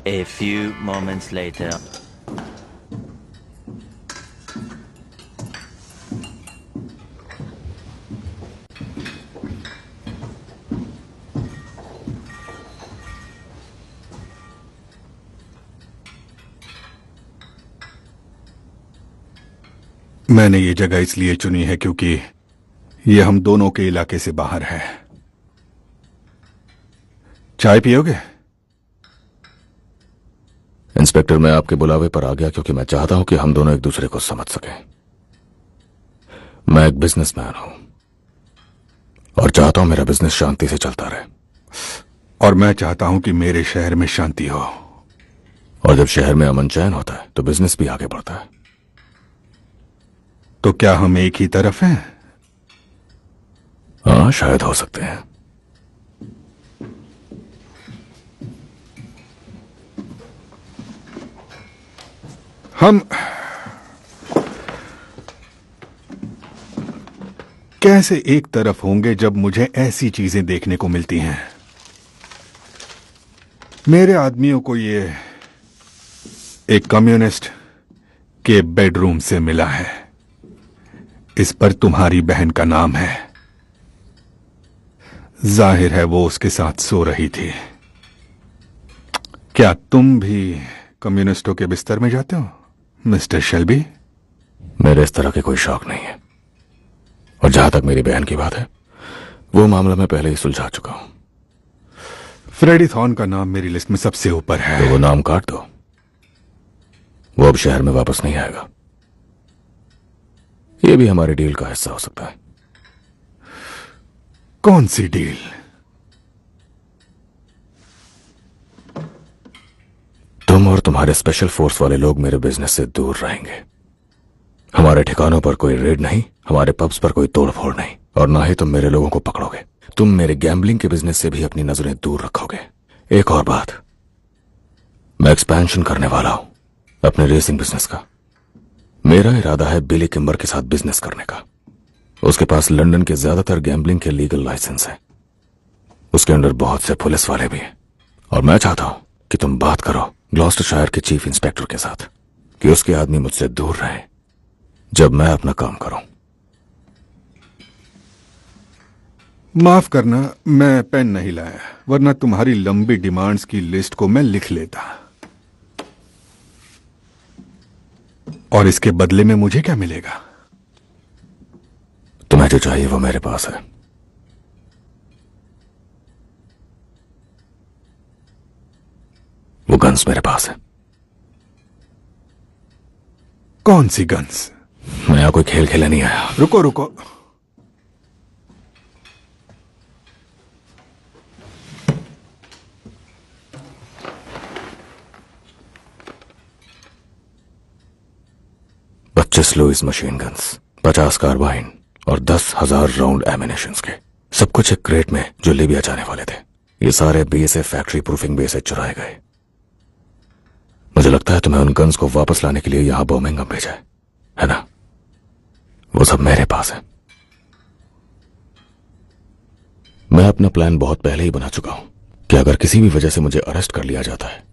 A few moments later. मैंने ये जगह इसलिए चुनी है क्योंकि ये हम दोनों के इलाके से बाहर है। चाय पियोगे? इंस्पेक्टर, मैं आपके बुलावे पर आ गया क्योंकि मैं चाहता हूं कि हम दोनों एक दूसरे को समझ सकें। मैं एक बिजनेसमैन हूं और चाहता हूं मेरा बिजनेस शांति से चलता रहे। और मैं चाहता हूं कि मेरे शहर में शांति हो। और जब शहर में अमन चैन होता है तो बिजनेस भी आगे बढ़ता है। तो क्या हम एक ही तरफ हैं? हाँ, शायद हो सकते हैं। हम कैसे एक तरफ होंगे जब मुझे ऐसी चीजें देखने को मिलती हैं? मेरे आदमियों को ये एक कम्युनिस्ट के बेडरूम से मिला है। इस पर तुम्हारी बहन का नाम है। जाहिर है वो उसके साथ सो रही थी। क्या तुम भी कम्युनिस्टों के बिस्तर में जाते हो, मिस्टर शेल्बी? मेरे इस तरह के कोई शौक नहीं है। और जहां तक मेरी बहन की बात है, वो मामला मैं पहले ही सुलझा चुका हूं। फ्रेडी थॉर्न का नाम मेरी लिस्ट में सबसे ऊपर है। तो वो नाम काट दो। वो अब शहर में वापस नहीं आएगा। ये भी हमारे डील का हिस्सा हो सकता है। कौन सी डील? तुम और तुम्हारे स्पेशल फोर्स वाले लोग मेरे बिजनेस से दूर रहेंगे। हमारे ठिकानों पर कोई रेड नहीं, हमारे पब्स पर कोई तोड़फोड़ नहीं, और ना ही तुम मेरे लोगों को पकड़ोगे। तुम मेरे गैम्बलिंग के बिजनेस से भी अपनी नजरें दूर रखोगे। एक और बात, मैं एक्सपेंशन करने वाला हूं अपने रेसिंग बिजनेस का। मेरा इरादा है बिली किम्बर के साथ बिजनेस करने का। उसके पास लंदन के ज्यादातर गैम्बलिंग के लीगल लाइसेंस हैं। उसके अंडर बहुत से पुलिस वाले भी हैं। और मैं चाहता हूं कि तुम बात करो ग्लॉस्टरशायर के चीफ इंस्पेक्टर के साथ कि उसके आदमी मुझसे दूर रहे जब मैं अपना काम करूं। माफ करना, मैं पेन नहीं लाया, वरना तुम्हारी लंबी डिमांड्स की लिस्ट को मैं लिख लेता। और इसके बदले में मुझे क्या मिलेगा? तुम्हें जो चाहिए वो मेरे पास है। वो गन्स मेरे पास है। कौन सी गन्स? मैं यहां कोई खेल खेलने नहीं आया। रुको रुको, पच्चीस लुइस मशीन गन्स, 50 कार्बाइन और 10,000 राउंड एमिनेशंस के, सब कुछ एक क्रेट में जो लीबिया जाने वाले थे। ये सारे बीएसएफ फैक्ट्री प्रूफिंग बेस से चुराए गए। मुझे लगता है तुम्हें उन गन्स को वापस लाने के लिए यहां बर्मिंघम भेजा है ना? वो सब मेरे पास है। मैं अपना प्लान बहुत पहले ही बना चुका हूं कि अगर किसी भी वजह से मुझे अरेस्ट कर लिया जाता है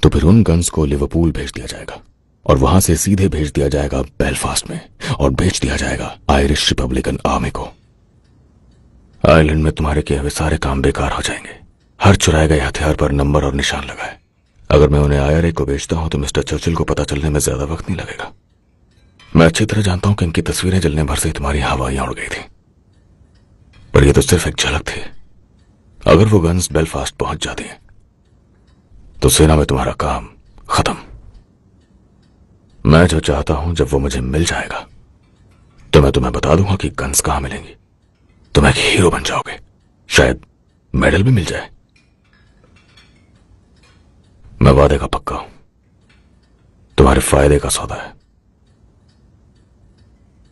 तो फिर उन गन्स को लिवरपूल भेज दिया जाएगा और वहां से सीधे भेज दिया जाएगा बेलफास्ट में और बेच दिया जाएगा आयरिश रिपब्लिकन आर्मी को। आयरलैंड में तुम्हारे किए हुए सारे काम बेकार हो जाएंगे। हर चुराए गए हथियार पर नंबर और निशान लगाए। अगर मैं उन्हें आईआरए को बेचता हूं तो मिस्टर चर्चिल को पता चलने में ज्यादा वक्त नहीं लगेगा। मैं अच्छी तरह जानता हूं कि इनकी तस्वीरें जलने भर से ही तुम्हारी हवाइयां उड़ गई थी, पर यह तो सिर्फ एक झलक थी। अगर वो गन्स बेलफास्ट पहुंच जाती हैं तो सेना में तुम्हारा काम खत्म। मैं जो चाहता हूं, जब वो मुझे मिल जाएगा तो मैं तुम्हें बता दूंगा कि गन्स कहां मिलेंगी। तुम एक हीरो बन जाओगे, शायद मेडल भी मिल जाए। मैं वादे का पक्का हूं, तुम्हारे फायदे का सौदा है।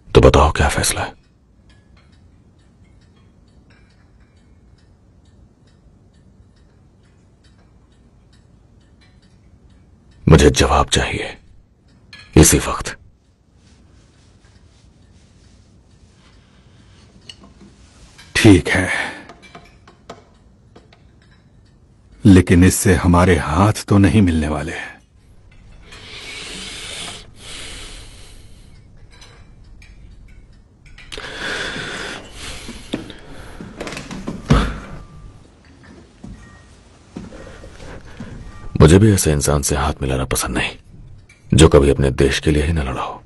तो बताओ क्या फैसला है? मुझे जवाब चाहिए इसी वक्त। ठीक है, लेकिन इससे हमारे हाथ तो नहीं मिलने वाले। मुझे भी ऐसे इंसान से हाथ मिलाना पसंद नहीं जो कभी अपने देश के लिए ही न लड़ा हो।